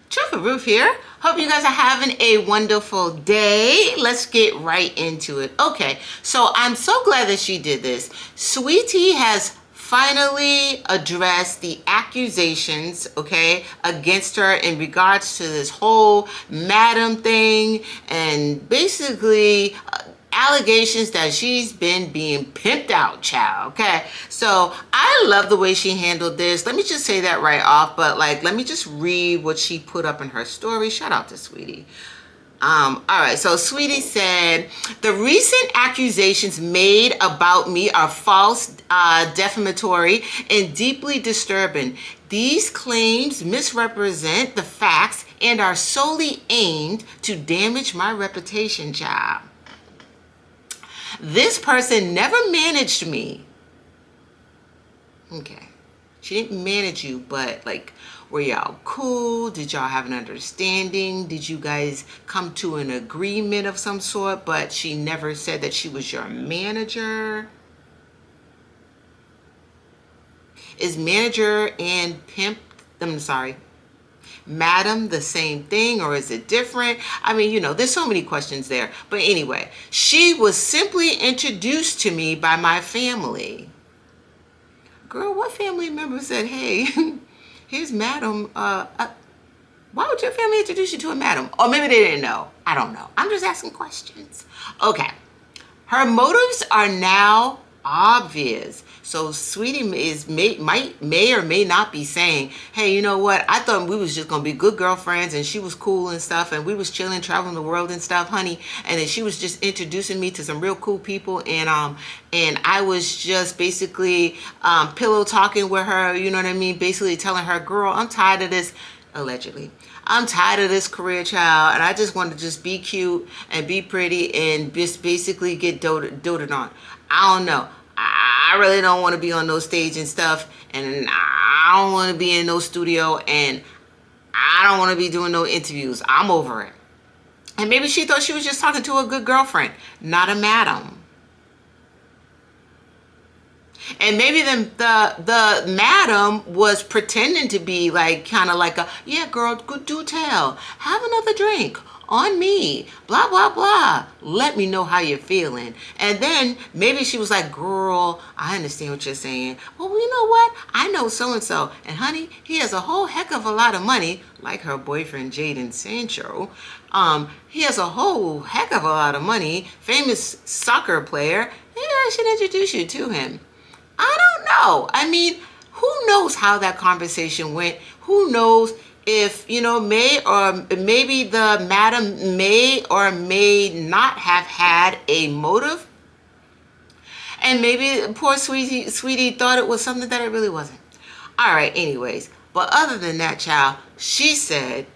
Trevor Ruth here. Hope you guys are having a wonderful day. Let's get right into it. Okay, so I'm so glad that she did this. Saweetie has finally addressed the accusations, okay, against her in regards to this whole madam thing and basically allegations that she's been being pimped out, child. Okay, so I love the way she handled this. Let me just say that right off, but like, let me just read what she put up in her story. Shout out to Sweetie. All right, so Sweetie said, the recent accusations made about me are false, defamatory, and deeply disturbing. These claims misrepresent the facts and are solely aimed to damage my reputation, child. This person never managed me. Okay. She didn't manage you, but like, were y'all cool? Did y'all have an understanding? Did you guys come to an agreement of some sort? But she never said that she was your manager. Is manager and pimp, I'm sorry, madam the same thing, or is it different? I mean, you know, there's so many questions there. But anyway, she was simply introduced to me by my family. Girl, what family member said, hey, here's madam, why would your family introduce you to a madam? Or maybe they didn't know. I don't know. I'm just asking questions. Okay. Her motives are now obvious. So Sweetie may or may not be saying, hey, you know what? I thought we was just gonna be good girlfriends and she was cool and stuff and we was chilling, traveling the world and stuff, honey. And then she was just introducing me to some real cool people and I was just basically pillow talking with her, you know what I mean? Basically telling her, girl, I'm tired of this, allegedly. I'm tired of this career, child, and I just want to just be cute and be pretty and just basically get doted on. I don't know. I really don't want to be on no stage and stuff, and I don't want to be in no studio, and I don't want to be doing no interviews. I'm over it. And maybe she thought she was just talking to a good girlfriend, not a madam. And maybe the madam was pretending to be like, kind of like a, yeah, girl, do tell. Have another drink on me, blah, blah, blah. Let me know how you're feeling. And then maybe she was like, girl, I understand what you're saying. Well, you know what? I know so-and-so. And honey, he has a whole heck of a lot of money, like her boyfriend, Jaden Sancho. He has a whole heck of a lot of money, famous soccer player. Maybe I should introduce you to him. I don't know. I mean, who knows how that conversation went? Who knows if, you know, maybe the madam may or may not have had a motive. And maybe poor Sweetie thought it was something that it really wasn't. All right, anyways. But other than that, child, she said,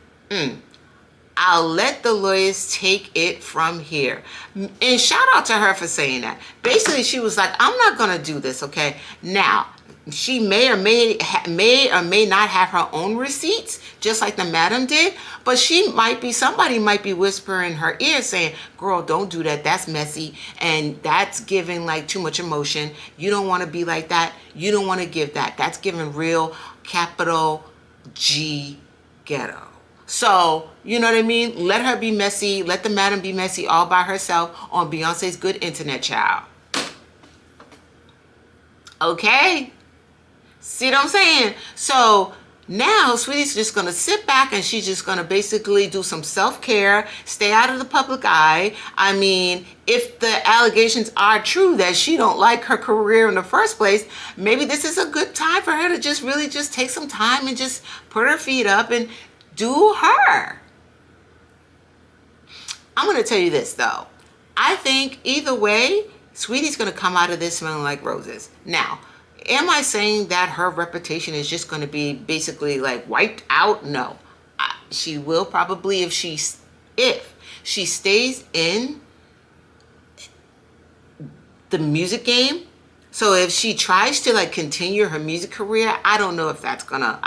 I'll let the lawyers take it from here. And shout out to her for saying that. Basically, she was like, I'm not going to do this, okay? Now, she may or may not have her own receipts, just like the madam did. But somebody might be whispering in her ear saying, girl, don't do that. That's messy. And that's giving like too much emotion. You don't want to be like that. You don't want to give that. That's giving real capital G ghetto. So, you know what I mean? Let her be messy. Let the madam be messy all by herself on Beyonce's good internet, child. Okay? See what I'm saying? So now Sweetie's just going to sit back and she's just going to basically do some self-care, stay out of the public eye. I mean, if the allegations are true that she don't like her career in the first place, maybe this is a good time for her to just really just take some time and just put her feet up and do her. I'm going to tell you this, though. I think either way, Sweetie's going to come out of this smelling like roses. Now, am I saying that her reputation is just going to be basically like wiped out? No. She will probably, if she stays in the music game. So if she tries to like continue her music career, I don't know if that's gonna,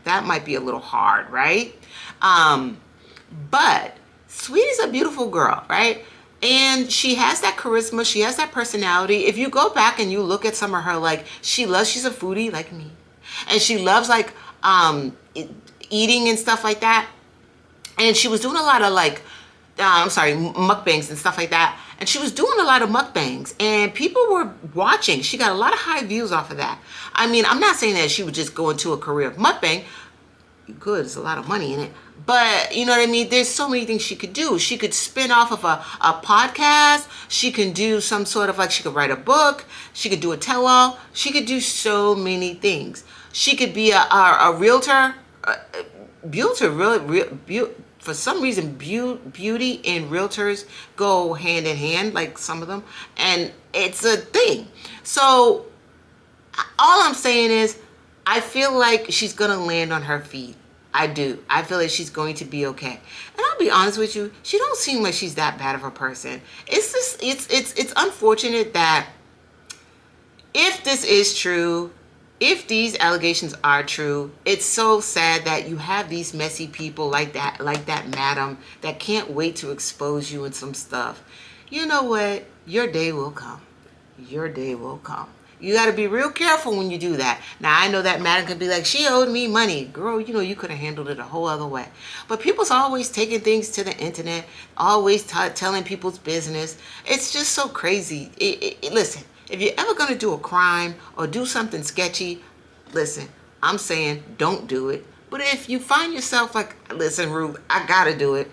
that might be a little hard, right? But Sweetie's a beautiful girl, right? And she has that charisma, she has that personality. If you go back and you look at some of her, like, she's a foodie like me. And she loves like eating and stuff like that. And she was doing a lot of like, mukbangs and stuff like that. And she was doing a lot of mukbangs, and people were watching. She got a lot of high views off of that. I mean, I'm not saying that she would just go into a career of mukbang. You could, there's a lot of money in it. But you know what I mean? There's so many things she could do. She could spin off of a podcast. She can do some sort of like, she could write a book. She could do a tell-all. She could do so many things. She could be a realtor. For some reason, beauty and realtors go hand in hand, like some of them, and it's a thing. So all I'm saying is, I feel like she's gonna land on her feet. I do. I feel like she's going to be okay. And I'll be honest with you, she don't seem like she's that bad of a person. It's just, it's unfortunate that if this is true, if these allegations are true, it's so sad that you have these messy people like that madam, that can't wait to expose you in some stuff. You know what? Your day will come. Your day will come. You got to be real careful when you do that. Now, I know that madam could be like, she owed me money. Girl, you know, you could have handled it a whole other way. But people's always taking things to the internet, always telling people's business. It's just so crazy. Listen, if you're ever going to do a crime or do something sketchy, listen, I'm saying don't do it. But if you find yourself like, listen, Ruth, I got to do it,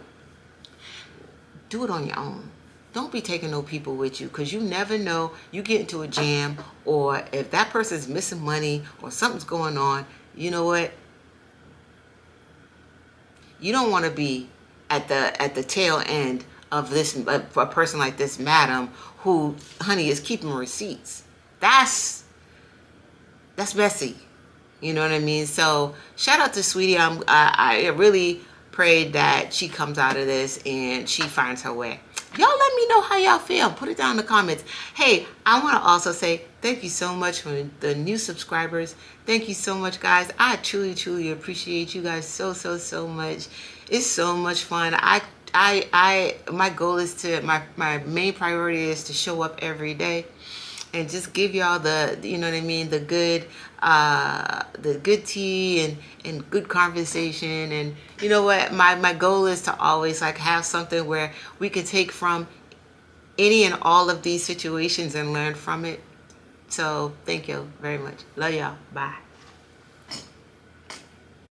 do it on your own. Don't be taking no people with you, because you never know. You get into a jam, or if that person's missing money or something's going on, you know what? You don't want to be at the tail end of this, a person like this madam who, honey, is keeping receipts. That's messy. You know what I mean? So shout out to Saweetie. I really prayed that she comes out of this and she finds her way. Y'all let me know how y'all feel. Put it down in the comments. Hey, I want to also say thank you so much for the new subscribers. Thank you so much, guys. I truly, truly appreciate you guys so, so, so much. It's so much fun. My goal is to, my main priority is to show up every day and just give y'all the, you know what I mean, the good tea and good conversation. And you know what, my goal is to always like have something where we can take from any and all of these situations and learn from it. So thank you very much. Love y'all. Bye.